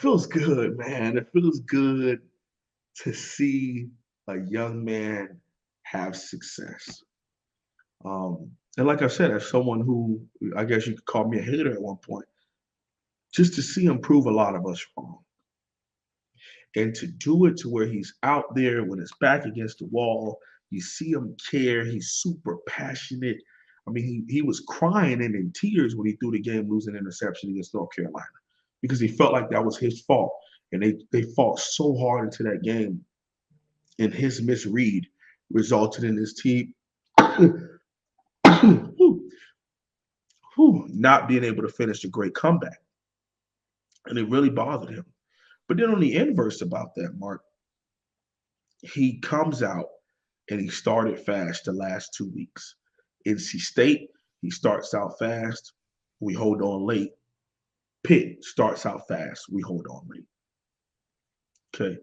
feels good, man. It feels good to see a young man have success. And like I said, as someone who I guess you could call me a hater at one point, just to see him prove a lot of us wrong. And to do it to where he's out there with his back against the wall, you see him care. He's super passionate. I mean, he was crying and in tears when he threw the game losing interception against North Carolina because he felt like that was his fault. And they fought so hard into that game, and his misread resulted in his team not being able to finish a great comeback. And it really bothered him. But then on the inverse about that, Mark, he comes out and he started fast the last 2 weeks. NC State, he starts out fast. We hold on late. Pitt starts out fast. We hold on late. Okay.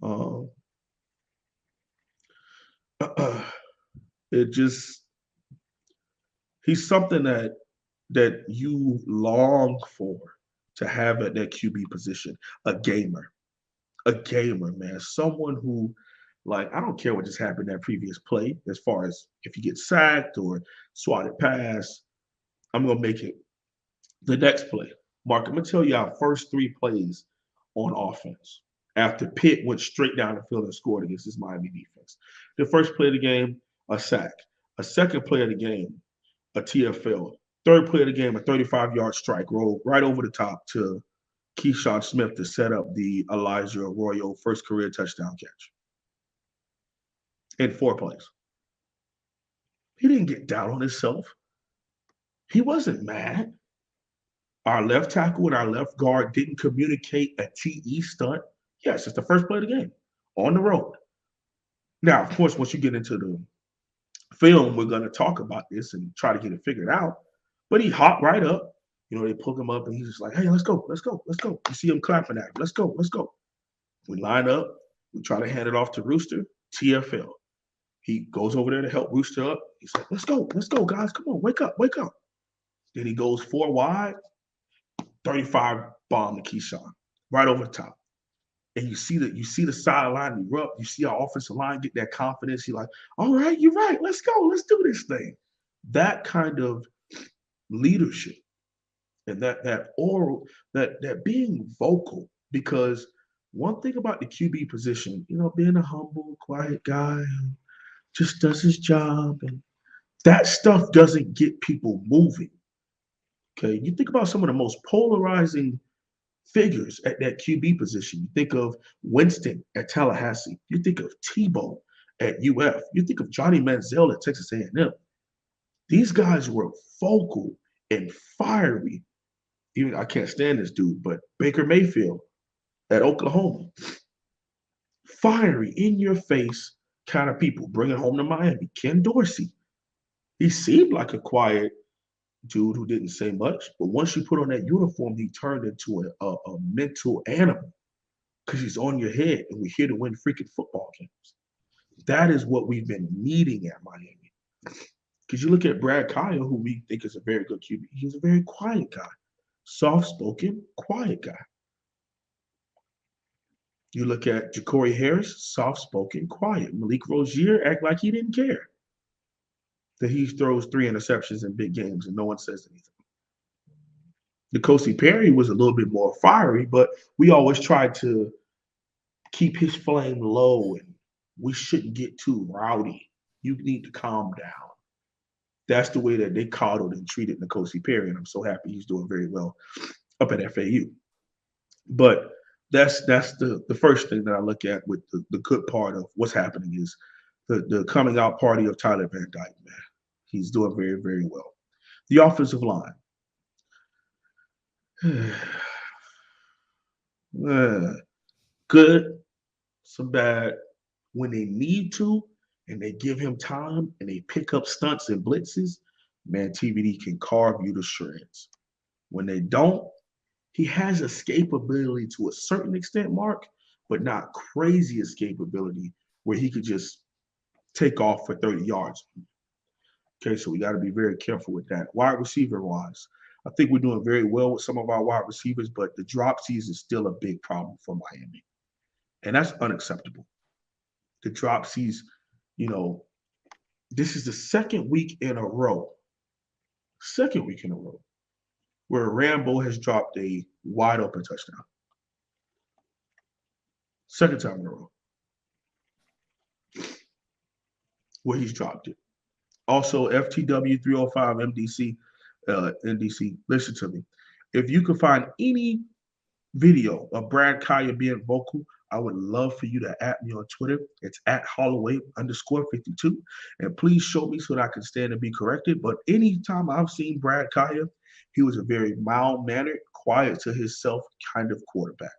Um, it just he's something that you long for to have at that QB position. A gamer, man. Someone who, like, I don't care what just happened that previous play, as far as if you get sacked or swatted pass, I'm gonna make it the next play. Mark, I'm gonna tell you our first three plays on offense after Pitt went straight down the field and scored against this Miami defense. The first play of the game, a sack. A second play of the game, a TFL. Third play of the game, a 35-yard strike roll right over the top to Keyshawn Smith to set up the Elijah Arroyo first career touchdown catch in 4 plays. He didn't get down on himself. He wasn't mad. Our left tackle and our left guard didn't communicate a TE stunt. Yes, it's the first play of the game on the road. Now, of course, once you get into the film, we're going to talk about this and try to get it figured out. But he hopped right up. You know, they pulled him up and he's just like, hey, let's go, let's go, let's go. You see him clapping at him. Let's go, let's go. We line up. We try to hand it off to Rooster. TFL. He goes over there to help Rooster up. He's like, let's go, guys. Come on, wake up, wake up. Then he goes 4 wide, 35 bomb to Keyshawn, right over the top. And you see the sideline erupt. You see our offensive line get that confidence. You're like, all right, you're right. Let's go. Let's do this thing. That kind of leadership and that oral, that being vocal. Because one thing about the QB position, you know, being a humble, quiet guy who just does his job, and that stuff doesn't get people moving. Okay, you think about some of the most polarizing figures at that QB position. You think of Winston at Tallahassee. You think of Tebow at UF. You think of Johnny Manziel at Texas A&M. These guys were vocal and fiery. Even I can't stand this dude, but Baker Mayfield at Oklahoma, fiery, in your face kind of people. Bring it home to Miami. Ken Dorsey. He seemed like a quiet dude who didn't say much, but once you put on that uniform, he turned into a mental animal because he's on your head, and we're here to win freaking football games. That is what we've been needing at Miami. Because you look at Brad Kyle, who we think is a very good QB, he's a very quiet guy, soft-spoken, quiet guy. You look at Ja'Cory Harris, soft-spoken, quiet. Malik Rozier act like he didn't care that he throws 3 interceptions in big games and no one says anything. N'Kosi Perry was a little bit more fiery, but we always tried to keep his flame low, and we shouldn't get too rowdy. You need to calm down. That's the way that they coddled and treated N'Kosi Perry, and I'm so happy he's doing very well up at FAU. But that's the first thing that I look at with the good part of what's happening is the coming out party of Tyler Van Dyke, man. He's doing very, very well. The offensive line. Good, some bad. When they need to and they give him time and they pick up stunts and blitzes, man, TVD can carve you to shreds. When they don't, he has escapability to a certain extent, Mark, but not crazy escapability where he could just take off for 30 yards. Okay, so we got to be very careful with that. Wide receiver wise, I think we're doing very well with some of our wide receivers, but the dropsies is still a big problem for Miami. And that's unacceptable. The dropsies, you know, this is the second week in a row, where Rambo has dropped a wide open touchdown. Second time in a row where he's dropped it. Also, FTW 305 MDC, NDC, listen to me. If you can find any video of Brad Kaya being vocal, I would love for you to at me on Twitter. It's at Holloway_52. And please show me so that I can stand and be corrected. But anytime I've seen Brad Kaya, he was a very mild-mannered, quiet to himself kind of quarterback.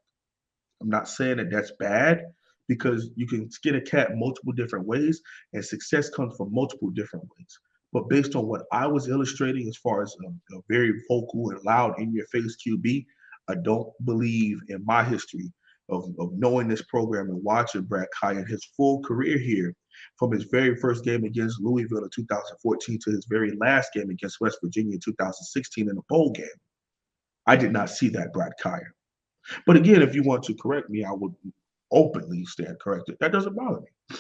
I'm not saying that that's bad because you can skin a cat multiple different ways and success comes from multiple different ways. But based on what I was illustrating as far as a very vocal and loud in your face QB, I don't believe in my history of knowing this program and watching Brad Kaya in his full career here from his very first game against Louisville in 2014 to his very last game against West Virginia in 2016 in a bowl game. I did not see that Brad Kaya. But again, if you want to correct me, I would openly stand corrected. That doesn't bother me.